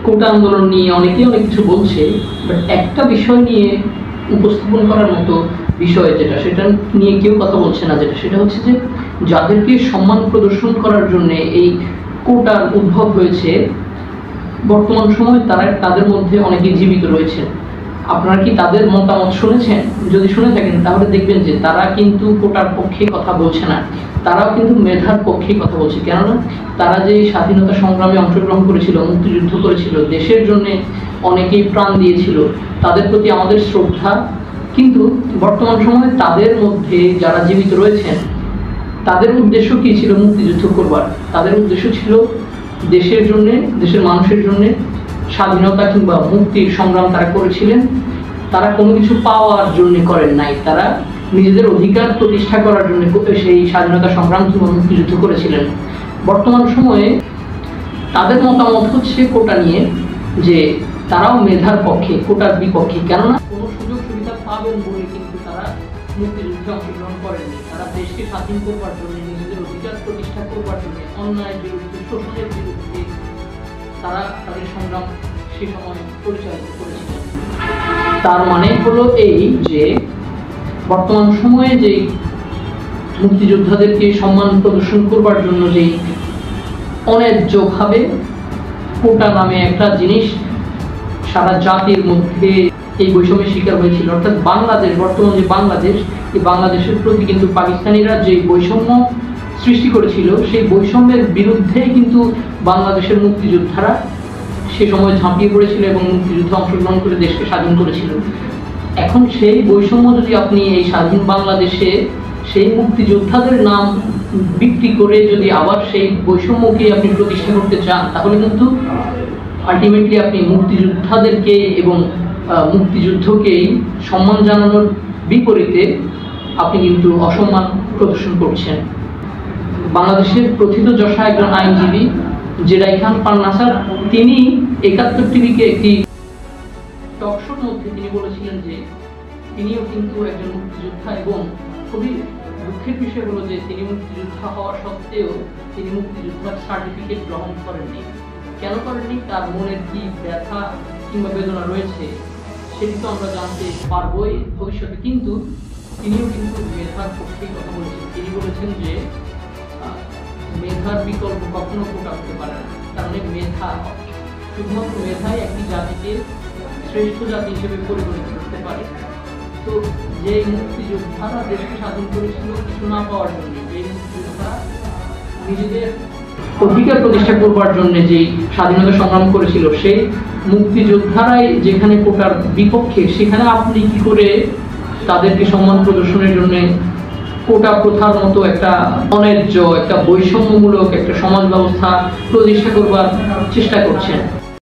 কোটা আন্দোলন নিয়ে অনেকেই অনেক কিছু বলছে, বাট একটা বিষয় নিয়ে উপস্থাপন করার মতো বিষয় যেটা, সেটা নিয়ে কেউ কথা বলছে না, যেটা সেটা হচ্ছে যে যাদেরকে সম্মান প্রদর্শন করার জন্য এই কোটার উদ্ভব হয়েছে, বর্তমান সময় তাদের মধ্যে অনেকেই জীবিত রয়েছেন। আপনারা কি তাদের মতামত শুনেছেন? যদি শুনে থাকেন তাহলে দেখবেন যে তারা কিন্তু কোটার পক্ষে কথা বলছে না, তারাও কিন্তু মেধার পক্ষে কথা বলছে। কেননা তারা যে স্বাধীনতা সংগ্রামে অংশগ্রহণ করেছিল, মুক্তিযুদ্ধ করেছিল, দেশের জন্য অনেকেই প্রাণ দিয়েছিল, তাদের প্রতি আমাদের শ্রদ্ধা। কিন্তু বর্তমান সময়ে তাদের মধ্যে যারা জীবিত রয়েছেন, তাদের উদ্দেশ্য কি ছিল? মুক্তিযুদ্ধ করবার। তাদের উদ্দেশ্য ছিল দেশের জন্য, দেশের মানুষের জন্য স্বাধীনতা কিংবা মুক্তির সংগ্রাম তারা করেছিলেন। তারা কোনো কিছু পাওয়ার জন্য করেন নাই, তারা নিজেদের অধিকার প্রতিষ্ঠা করার জন্য সেই স্বাধীনতা সংগ্রাম কিংবা মুক্তিযুদ্ধ করেছিলেন। বর্তমান সময়ে তাদের মতামত হচ্ছে কোটা নিয়ে, যে তারাও মেধার পক্ষে, কোটার বিপক্ষে। কেননা কোনো সুযোগ সুবিধা পাবেন বলে কিন্তু তারা মুক্তিযুদ্ধে অংশগ্রহণ করেননি। তারা দেশকে স্বাধীন করবার জন্য, নিজেদের অধিকার প্রতিষ্ঠা করবার জন্য, অন্যায়ের বিরুদ্ধে, শোষণের বিরুদ্ধে তারা তাদের সংগ্রাম সে সময় পরিচালিত করেছিলেন। তার মানে হলো এই যে বর্তমান সময়ে যে মুক্তিযোদ্ধাদেরকে সম্মান প্রদর্শন করবার জন্য যে অন্যায্যভাবে কোটা নামে একটা জিনিস সারা জাতির মধ্যে এই বৈষম্যের শিকার হয়েছিল, অর্থাৎ বাংলাদেশ, বর্তমান যে বাংলাদেশ, এই বাংলাদেশের প্রতি কিন্তু পাকিস্তানিরা যে বৈষম্য সৃষ্টি করেছিল, সেই বৈষম্যের বিরুদ্ধেই কিন্তু বাংলাদেশের মুক্তিযোদ্ধারা সে সময় ঝাঁপিয়ে পড়েছিল এবং মুক্তিযুদ্ধে অংশগ্রহণ করে দেশকে স্বাধীন করেছিল। এখন সেই বৈষম্য যদি আপনি এই স্বাধীন বাংলাদেশে সেই মুক্তিযোদ্ধাদের নাম বিক্রি করে যদি আবার সেই বৈষম্যকে আপনি প্রতিষ্ঠা করতে চান, তাহলে কিন্তু আলটিমেটলি আপনি মুক্তিযোদ্ধাদেরকে এবং মুক্তিযুদ্ধকেই সম্মান জানানোর বিপরীতে আপনি কিন্তু অসম্মান প্রদর্শন করছেন। বাংলাদেশের প্রথিতযশা একজন আইনজীবী জেরাই খান পান্নাসার, তিনি ৭১ টিভিকে একটি টকশোর মধ্যে তিনি বলেছিলেন যে তিনিও কিন্তু একজন মুক্তিযোদ্ধা, এবং খুবই দুঃখের বিষয় হলো যে তিনি মুক্তিযোদ্ধা হওয়া সত্ত্বেও তিনি মুক্তিযোদ্ধার সার্টিফিকেট গ্রহণ করেননি। কেন করেননি? তার মনের কি ব্যথা কিংবা বেদনা রয়েছে সেটি তো আমরা জানতে পারবোই ভবিষ্যতে। কিন্তু তিনিও কিন্তু মেধার পক্ষে কথা বলেছেন। তিনি বলেছেন যে মেধার বিকল্প কখনো কোটা হতে পারে না। তার মানে মেধা, শুধুমাত্র মেধাই একটি জাতিকে শ্রেষ্ঠ জাতি হিসেবে পরিগণিত করতে পারে। তো যে মুক্তিযোদ্ধারা দেশকে স্বাধীন করেছিল কিছু না পাওয়ার জন্য, যে মুক্তিযোদ্ধারা নিজেদের অধিকার প্রতিষ্ঠা করবার জন্য যে স্বাধীনতা সংগ্রাম করেছিল, সেই মুক্তিযোদ্ধারাই যেখানে কোটার বিপক্ষে, সেখানে আপনি কি করে তাদেরকে সম্মান প্রদর্শনের জন্য কোটা প্রথার মতো একটা অন্যায্য, একটা বৈষম্যমূলক একটা সমাজ ব্যবস্থা প্রতিষ্ঠা করবার চেষ্টা করছেন?